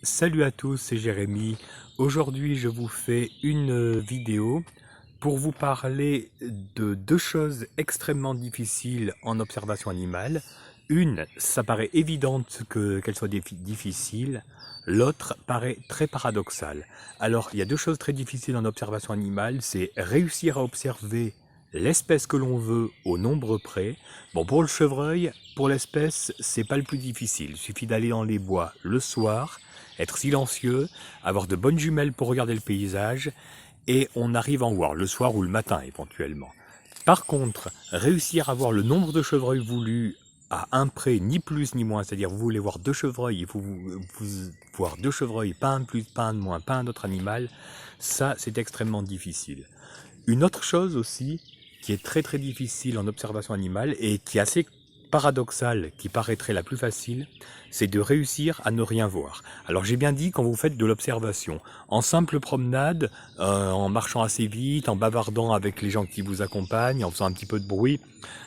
Salut à tous, c'est Jérémy. Aujourd'hui, je vous fais une vidéo pour vous parler de deux choses extrêmement difficiles en observation animale. Une, ça paraît évidente qu'elle soit difficile. L'autre paraît très paradoxale. Alors, il y a deux choses très difficiles en observation animale, c'est réussir à observer l'espèce que l'on veut au nombre près. Bon, pour le chevreuil, pour l'espèce, c'est pas le plus difficile. Il suffit d'aller dans les bois le soir, être silencieux, avoir de bonnes jumelles pour regarder le paysage, et on arrive à en voir le soir ou le matin éventuellement. Par contre, réussir à voir le nombre de chevreuils voulu à un près, ni plus ni moins, c'est-à-dire vous voulez voir deux chevreuils, il faut vous voir deux chevreuils, pas un de plus, pas un de moins, pas un autre animal, ça c'est extrêmement difficile. Une autre chose aussi, qui est très difficile en observation animale et qui est assez paradoxale, qui paraîtrait la plus facile, c'est de réussir à ne rien voir. Alors j'ai bien dit quand vous faites de l'observation, en simple promenade, en marchant assez vite, en bavardant avec les gens qui vous accompagnent, en faisant un petit peu de bruit,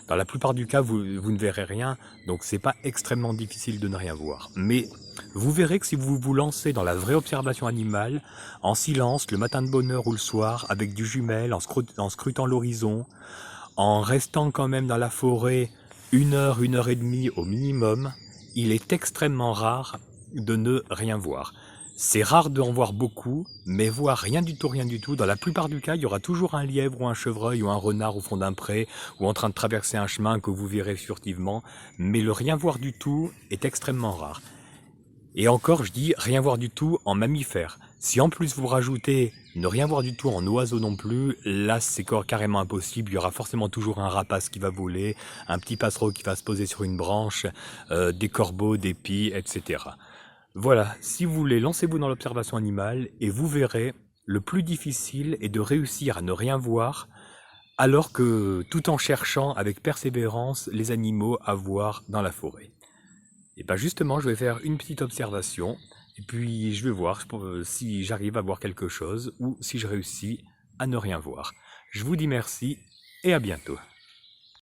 dans la plupart du cas vous ne verrez rien, donc c'est pas extrêmement difficile de ne rien voir. Mais vous verrez que si vous vous lancez dans la vraie observation animale, en silence, le matin de bonne heure ou le soir, avec du jumelle, en scrutant l'horizon, en restant quand même dans la forêt 1 heure et demie au minimum, il est extrêmement rare de ne rien voir. C'est rare d'en voir beaucoup, mais voir rien du tout, dans la plupart du cas, il y aura toujours un lièvre ou un chevreuil ou un renard au fond d'un pré, ou en train de traverser un chemin que vous verrez furtivement, mais le rien voir du tout est extrêmement rare. Et encore, je dis rien voir du tout en mammifère. Si en plus vous rajoutez ne rien voir du tout en oiseau non plus, là c'est carrément impossible. Il y aura forcément toujours un rapace qui va voler, un petit passereau qui va se poser sur une branche, des corbeaux, des pies, etc. Voilà, si vous voulez, lancez-vous dans l'observation animale et vous verrez, le plus difficile est de réussir à ne rien voir, alors que tout en cherchant avec persévérance les animaux à voir dans la forêt. Et bien justement, je vais faire une petite observation, et puis je vais voir si j'arrive à voir quelque chose, ou si je réussis à ne rien voir. Je vous dis merci, et à bientôt.